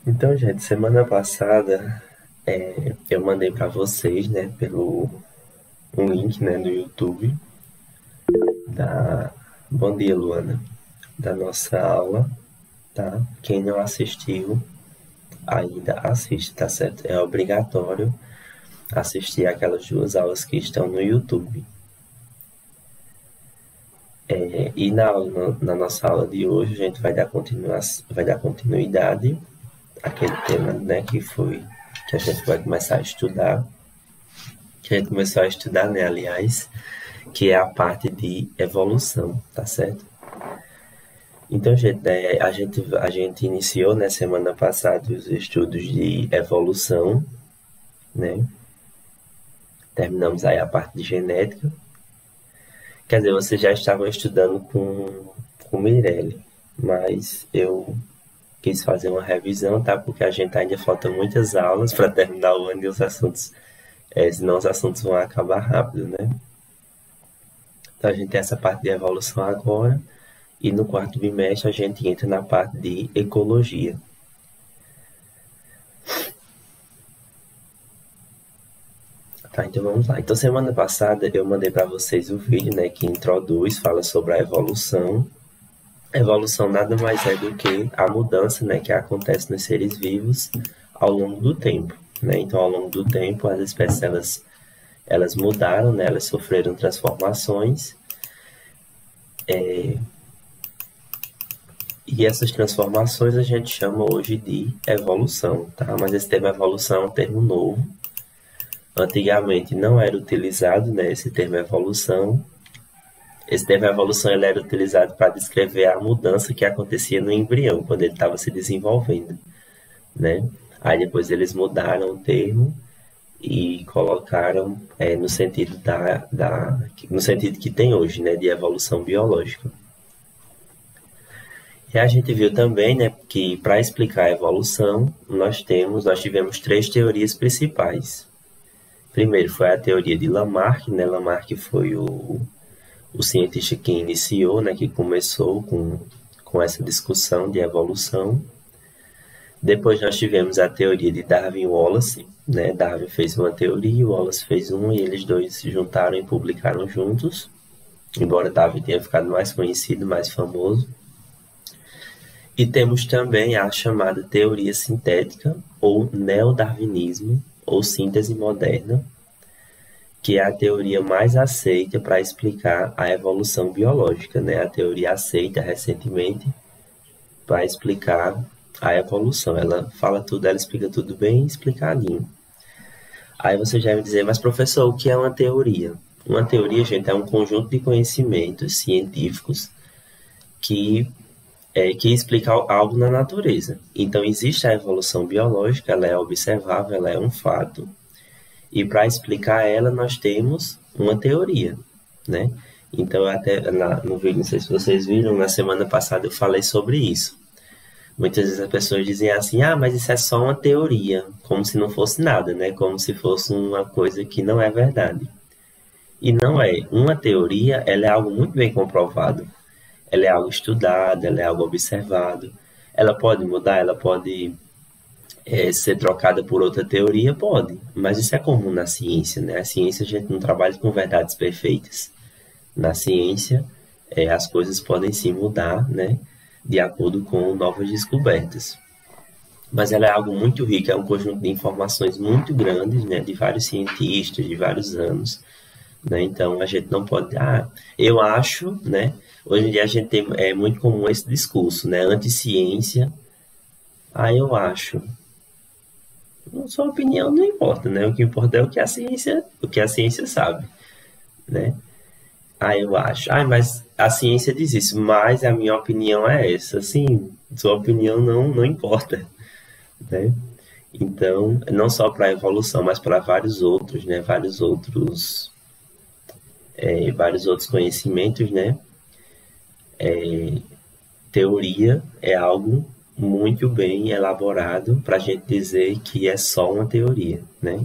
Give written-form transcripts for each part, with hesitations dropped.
Então, gente, semana passada eu mandei para vocês, né, pelo um link, né, do YouTube da Bom dia, Luana, da nossa aula, tá? Quem não assistiu ainda assiste, tá certo? É obrigatório assistir aquelas duas aulas que estão no YouTube. E na nossa aula de hoje a gente vai dar continuidade àquele tema, né, que a gente vai começar a estudar, que a gente começou a estudar, né, aliás, que é a parte de evolução, tá certo? Então, gente, a gente iniciou na semana passada os estudos de evolução, né? Terminamos aí a parte de genética. Quer dizer, vocês já estavam estudando com Mirelle, mas eu quis fazer uma revisão, tá? Porque a gente ainda falta muitas aulas para terminar o ano e os assuntos, senão os assuntos vão acabar rápido, né? Então, a gente tem essa parte de evolução agora. E no quarto bimestre a gente entra na parte de ecologia. Tá, então vamos lá. Então semana passada eu mandei para vocês o vídeo, né, que introduz, fala sobre a evolução. A evolução nada mais é do que a mudança, né, que acontece nos seres vivos ao longo do tempo, né? Então ao longo do tempo as espécies elas mudaram, né, elas sofreram transformações. E essas transformações a gente chama hoje de evolução, tá? Mas esse termo evolução é um termo novo. Antigamente não era utilizado, né, esse termo evolução. Esse termo evolução ele era utilizado para descrever a mudança que acontecia no embrião, quando ele estava se desenvolvendo, né? Aí depois eles mudaram o termo e colocaram no sentido no sentido que tem hoje, né, de evolução biológica. E a gente viu também, né, que para explicar a evolução, nós tivemos três teorias principais. Primeiro foi a teoria de Lamarck, né? Lamarck foi o cientista que iniciou, né, que começou com essa discussão de evolução. Depois nós tivemos a teoria de Darwin e Wallace, né? Darwin fez uma teoria, Wallace fez uma, e eles dois se juntaram e publicaram juntos, embora Darwin tenha ficado mais conhecido, mais famoso. E temos também a chamada teoria sintética, ou neodarwinismo, ou síntese moderna, que é a teoria mais aceita para explicar a evolução biológica, né? A teoria aceita recentemente para explicar a evolução. Ela fala tudo, ela explica tudo bem explicadinho. Aí você já vai dizer, mas professor, o que é uma teoria? Uma teoria, gente, é um conjunto de conhecimentos científicos que explica algo na natureza. Então, existe a evolução biológica, ela é observável, ela é um fato. E para explicar ela, nós temos uma teoria, né? Então, até no vídeo, não sei se vocês viram, na semana passada eu falei sobre isso. Muitas vezes as pessoas dizem assim, mas isso é só uma teoria, como se não fosse nada, né? Como se fosse uma coisa que não é verdade. E não é. Uma teoria, ela é algo muito bem comprovado. Ela é algo estudado, ela é algo observado. Ela pode mudar, ela pode ser trocada por outra teoria? Pode, mas isso é comum na ciência, né? A ciência a gente não trabalha com verdades perfeitas. Na ciência, as coisas podem se mudar, né? De acordo com novas descobertas. Mas ela é algo muito rico, é um conjunto de informações muito grandes, né? De vários cientistas, de vários anos. Né? Então a gente não pode, eu acho, né? Hoje em dia a gente é muito comum esse discurso, né? Anti-ciência, eu acho. Sua opinião não importa, né? O que importa é o que a ciência sabe, né? Eu acho. Mas a ciência diz isso, mas a minha opinião é essa. Sim, sua opinião não importa, né? Então, não só para a evolução, mas para vários outros, né? Vários outros conhecimentos, né? Teoria é algo muito bem elaborado para a gente dizer que é só uma teoria, né?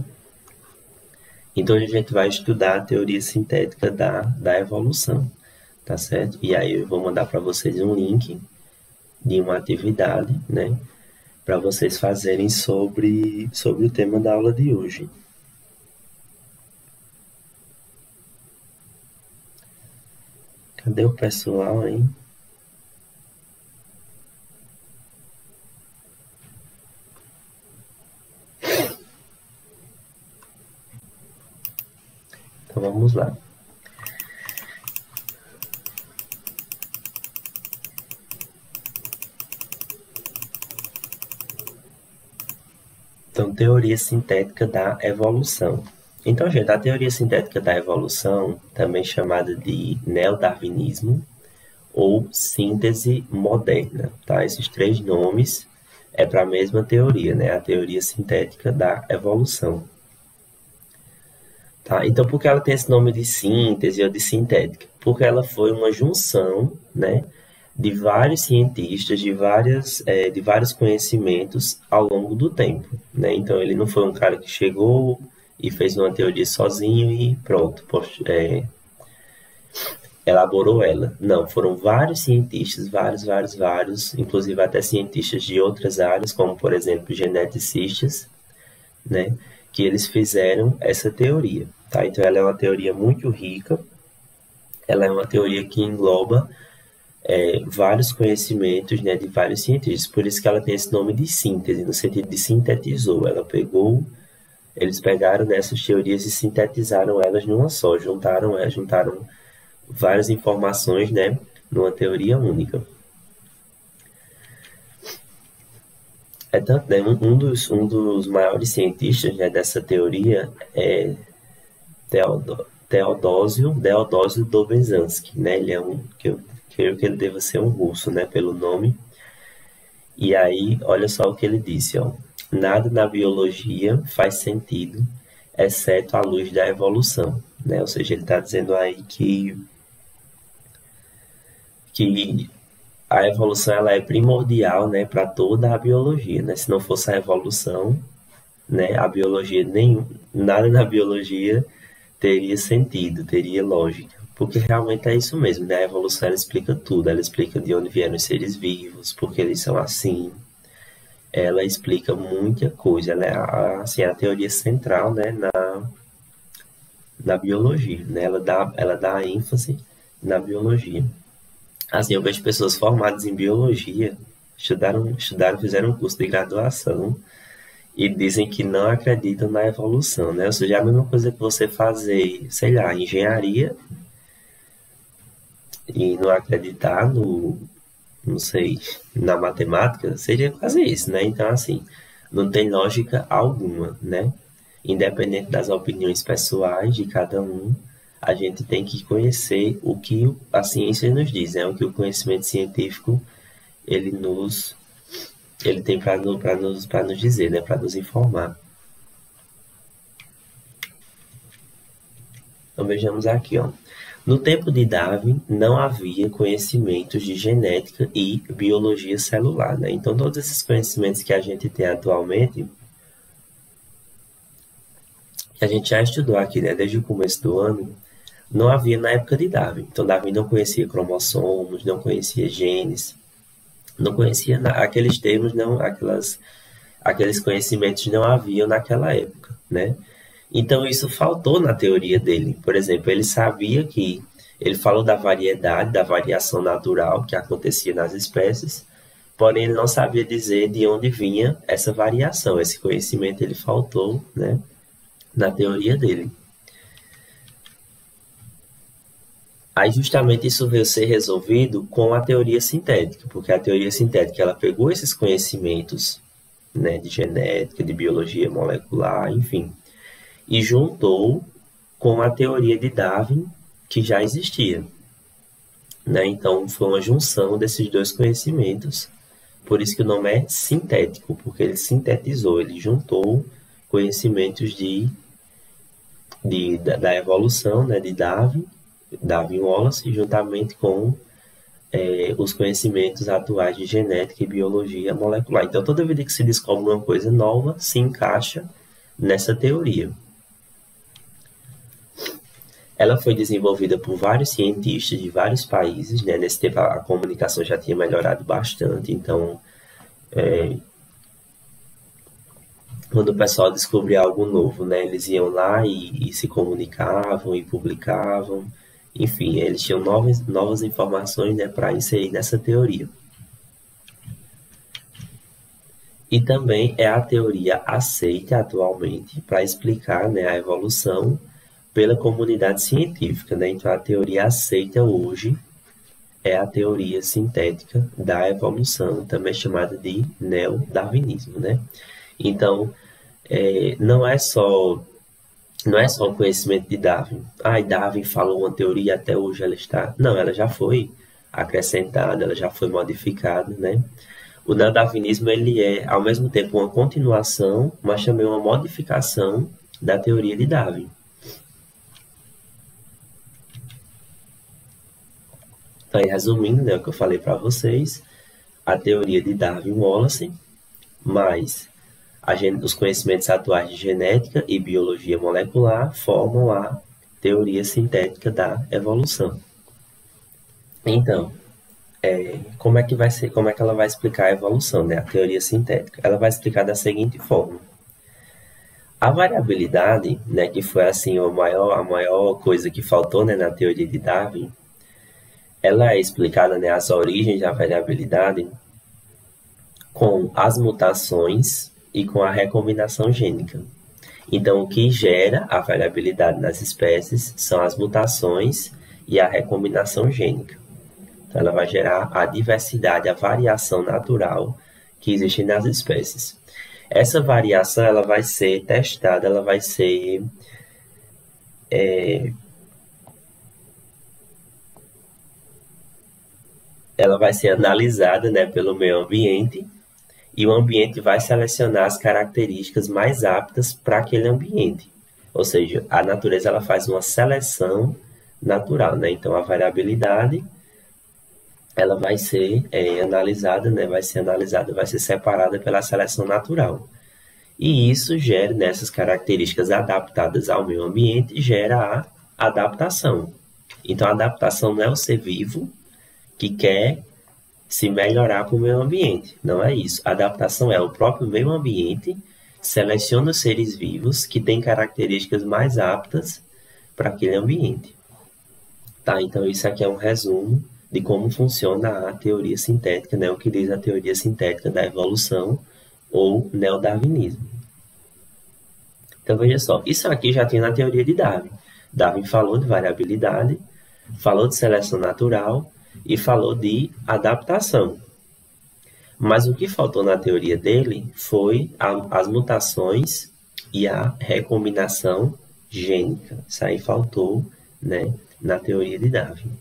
Então, a gente vai estudar a teoria sintética da evolução, tá certo? E aí eu vou mandar para vocês um link de uma atividade, né? para vocês fazerem sobre o tema da aula de hoje. Cadê o pessoal, hein? Então vamos lá. Então, teoria sintética da evolução. Então, gente, a teoria sintética da evolução, também chamada de neodarwinismo ou síntese moderna, tá? Esses três nomes é para a mesma teoria, né? A teoria sintética da evolução. Tá? Então, por que ela tem esse nome de síntese ou de sintética? Porque ela foi uma junção, né, de vários cientistas, de vários conhecimentos ao longo do tempo, né? Então, ele não foi um cara que chegou e fez uma teoria sozinho e pronto, elaborou ela. Não, foram vários cientistas, vários, inclusive até cientistas de outras áreas, como, por exemplo, geneticistas, né, que eles fizeram essa teoria, tá? Então, ela é uma teoria muito rica, ela é uma teoria que engloba vários conhecimentos, né, de vários cientistas, por isso que ela tem esse nome de síntese, no sentido de sintetizou. Eles pegaram dessas teorias e sintetizaram elas numa só, juntaram várias informações, né, numa teoria única. Tanto, né, um dos maiores cientistas, né, dessa teoria é Deodósio Dobzhansky, né? Ele é que eu creio que ele deva ser um russo, né, pelo nome. E aí, olha só o que ele disse, ó. Nada na biologia faz sentido, exceto à luz da evolução, né? Ou seja, ele está dizendo aí que a evolução ela é primordial, né, para toda a biologia, né? Se não fosse a evolução, né, a biologia nada na biologia teria sentido, teria lógica, porque realmente é isso mesmo, né? A evolução ela explica tudo, ela explica de onde vieram os seres vivos, porque eles são assim, ela explica muita coisa, ela é assim, a teoria central, né, na biologia, né? Ela dá ênfase na biologia. Assim, eu vejo pessoas formadas em biologia, estudaram, fizeram um curso de graduação e dizem que não acreditam na evolução, né? Ou seja, é a mesma coisa que você fazer, sei lá, engenharia e não acreditar não sei, na matemática, seria quase isso, né? Então, assim, não tem lógica alguma, né? Independente das opiniões pessoais de cada um, a gente tem que conhecer o que a ciência nos diz, né? O que o conhecimento científico ele tem para nos dizer, né? Para nos informar. Então vejamos aqui, ó. No tempo de Darwin não havia conhecimentos de genética e biologia celular, né? Então todos esses conhecimentos que a gente tem atualmente, que a gente já estudou aqui, né? Desde o começo do ano, não havia na época de Darwin. Então Darwin não conhecia cromossomos, não conhecia genes, não conhecia aqueles termos, não, aqueles conhecimentos não haviam naquela época, né? Então isso faltou na teoria dele. Por exemplo, ele falou da variedade, da variação natural que acontecia nas espécies, porém ele não sabia dizer de onde vinha essa variação. Esse conhecimento ele faltou, né, na teoria dele. Aí justamente isso veio ser resolvido com a teoria sintética, porque a teoria sintética ela pegou esses conhecimentos, né, de genética, de biologia molecular, enfim, e juntou com a teoria de Darwin que já existia, né? Então foi uma junção desses dois conhecimentos, por isso que o nome é sintético, porque ele sintetizou, ele juntou conhecimentos da evolução, né, de Darwin Wallace, juntamente com os conhecimentos atuais de genética e biologia molecular. Então, toda vez que se descobre uma coisa nova, se encaixa nessa teoria. Ela foi desenvolvida por vários cientistas de vários países, né? Nesse tempo a comunicação já tinha melhorado bastante, então quando o pessoal descobria algo novo, né? Eles iam lá e se comunicavam e publicavam. Enfim, eles tinham novas informações, né, para inserir nessa teoria. E também é a teoria aceita atualmente para explicar, né, a evolução pela comunidade científica, né? Então, a teoria aceita hoje é a teoria sintética da evolução, também chamada de neodarwinismo, né? Então, não é só o conhecimento de Darwin. Darwin falou uma teoria, até hoje ela está... Não, ela já foi acrescentada, ela já foi modificada, né? O neodarwinismo, ele é, ao mesmo tempo, uma continuação, mas também uma modificação da teoria de Darwin. Então, resumindo, né, o que eu falei para vocês, a teoria de Darwin-Wallace, mais os conhecimentos atuais de genética e biologia molecular formam a teoria sintética da evolução. Então, como é que ela vai explicar a evolução, né? A teoria sintética? Ela vai explicar da seguinte forma. A variabilidade, né, que foi assim a maior coisa que faltou, né, na teoria de Darwin, ela é explicada, né, as origens da variabilidade com as mutações e com a recombinação gênica. Então, o que gera a variabilidade nas espécies são as mutações e a recombinação gênica. Então, ela vai gerar a diversidade, a variação natural que existe nas espécies. Essa variação ela vai ser testada, ela vai ser analisada, né, pelo meio ambiente, e o ambiente vai selecionar as características mais aptas para aquele ambiente. Ou seja, a natureza ela faz uma seleção natural, né? Então, a variabilidade ela vai ser analisada, né? Vai ser separada pela seleção natural. E isso gera, nessas características adaptadas ao meio ambiente, gera a adaptação. Então, a adaptação não é o ser vivo que quer se melhorar para o meio ambiente. Não é isso. A adaptação é o próprio meio ambiente seleciona os seres vivos que têm características mais aptas para aquele ambiente. Tá? Então, isso aqui é um resumo de como funciona a teoria sintética, né? O que diz a teoria sintética da evolução ou neodarwinismo. Então, veja só. Isso aqui já tinha na teoria de Darwin. Darwin falou de variabilidade, falou de seleção natural e falou de adaptação. Mas o que faltou na teoria dele foi as mutações e a recombinação gênica. Isso aí faltou, né, na teoria de Darwin.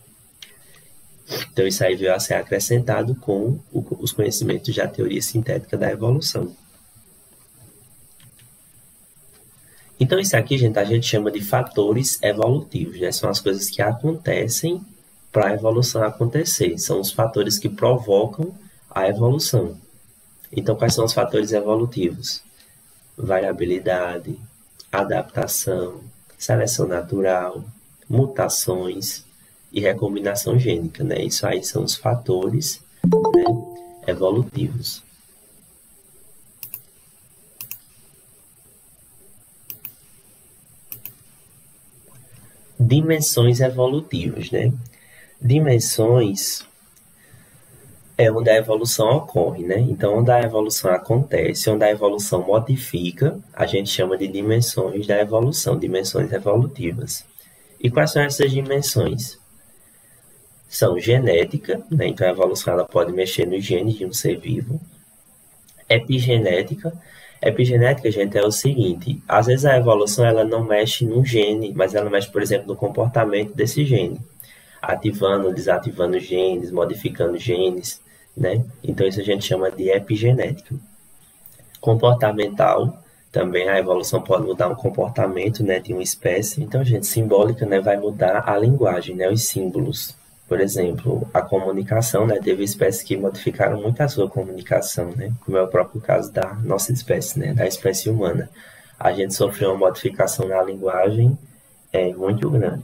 Então, isso aí veio a ser acrescentado com os conhecimentos da teoria sintética da evolução. Então, isso aqui, gente, a gente chama de fatores evolutivos, né? São as coisas que acontecem para a evolução acontecer. São os fatores que provocam a evolução. Então, quais são os fatores evolutivos? Variabilidade, adaptação, seleção natural, mutações e recombinação gênica, né? Isso aí são os fatores, né, evolutivos. Dimensões evolutivas, né? Dimensões é onde a evolução ocorre, né? Então, onde a evolução acontece, onde a evolução modifica, a gente chama de dimensões da evolução, dimensões evolutivas. E quais são essas dimensões? São genética, né? Então a evolução ela pode mexer nos genes de um ser vivo. Epigenética. Epigenética, gente, é o seguinte, às vezes a evolução ela não mexe num gene, mas ela mexe, por exemplo, no comportamento desse gene, ativando, desativando genes, modificando genes, né? Então isso a gente chama de epigenética. Comportamental, também a evolução pode mudar o comportamento, né, de uma espécie. Então, gente, simbólica, né, vai mudar a linguagem, né, os símbolos. Por exemplo, a comunicação, né, teve espécies que modificaram muito a sua comunicação, né, como é o próprio caso da nossa espécie, né, da espécie humana. A gente sofreu uma modificação na linguagem muito grande.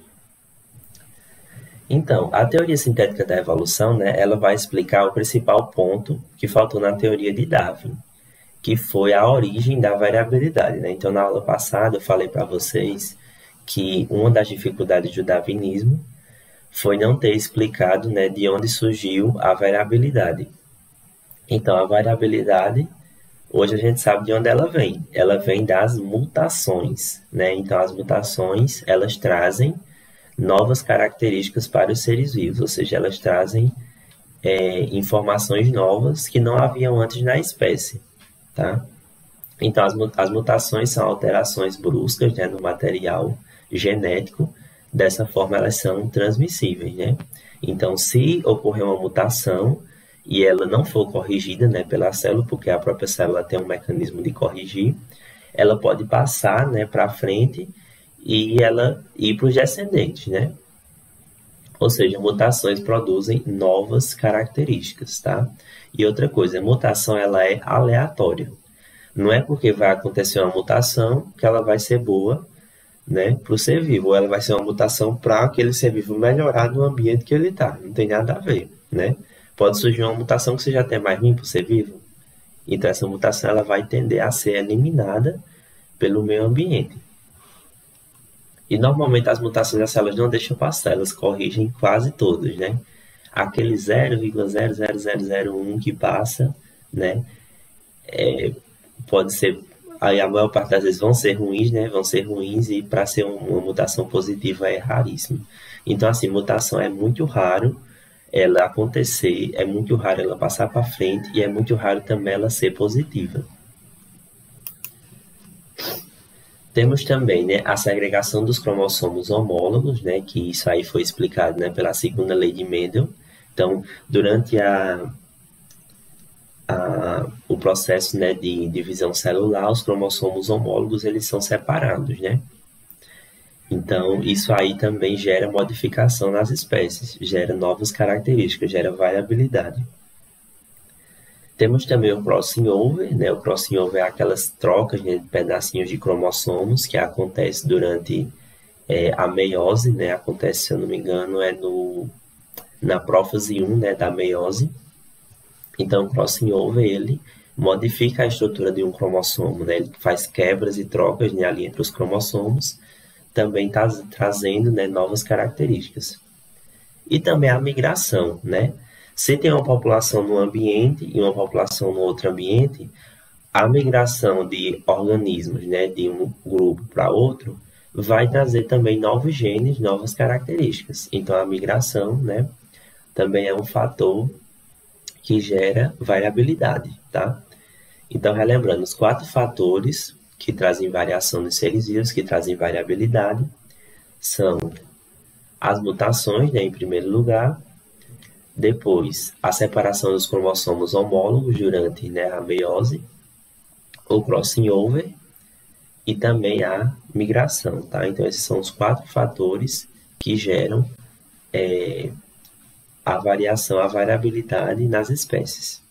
Então, a teoria sintética da evolução, né, ela vai explicar o principal ponto que faltou na teoria de Darwin. que foi a origem da variabilidade, né? Então, na aula passada, eu falei para vocês que uma das dificuldades do darwinismo foi não ter explicado, né, de onde surgiu a variabilidade. Então, a variabilidade, hoje a gente sabe de onde ela vem. Ela vem das mutações, né? Então, as mutações, elas trazem novas características para os seres vivos, ou seja, elas trazem informações novas que não haviam antes na espécie, tá? Então, as mutações são alterações bruscas, né, no material genético. Dessa forma, elas são transmissíveis, né? Então, se ocorrer uma mutação e ela não for corrigida, né, pela célula, porque a própria célula tem um mecanismo de corrigir, ela pode passar, né, para frente e ela ir para os descendentes, né? Ou seja, mutações produzem novas características, tá? E outra coisa, a mutação ela é aleatória. Não é porque vai acontecer uma mutação que ela vai ser boa, né, para o ser vivo, ou ela vai ser uma mutação para aquele ser vivo melhorar no ambiente que ele está. Não tem nada a ver, né? Pode surgir uma mutação que seja até mais ruim para o ser vivo. Então, essa mutação ela vai tender a ser eliminada pelo meio ambiente. E, normalmente, as mutações das células não deixam passar, elas corrigem quase todas, né? Aquele 0,00001 que passa, né, pode ser... Aí a maior parte das vezes vão ser ruins, né? Vão ser ruins e para ser uma mutação positiva é raríssimo. Então, assim, mutação é muito raro ela acontecer, é muito raro ela passar para frente e é muito raro também ela ser positiva. Temos também, né, a segregação dos cromossomos homólogos, né? Que isso aí foi explicado, né, pela segunda lei de Mendel. Então, durante o processo, né, de divisão celular, os cromossomos homólogos eles são separados, né? Então, isso aí também gera modificação nas espécies, gera novas características, gera variabilidade. Temos também o crossing over, né? O crossing over é aquelas trocas, né, de pedacinhos de cromossomos que acontece durante a meiose, né? Acontece, se eu não me engano, na prófase 1, né, da meiose. Então, o crossing over, ele modifica a estrutura de um cromossomo, né? Ele faz quebras e trocas, né, ali entre os cromossomos, também está trazendo, né, novas características. E também a migração, né? Se tem uma população num ambiente e uma população no outro ambiente, a migração de organismos, né, de um grupo para outro vai trazer também novos genes, novas características. Então, a migração, né, também é um fator que gera variabilidade, tá? Então, relembrando, os 4 fatores que trazem variação nos seres vivos, que trazem variabilidade, são as mutações, né, em primeiro lugar, depois a separação dos cromossomos homólogos durante, né, a meiose, o crossing over e também a migração, tá? Então, esses são os 4 fatores que geram a variação, a variabilidade nas espécies.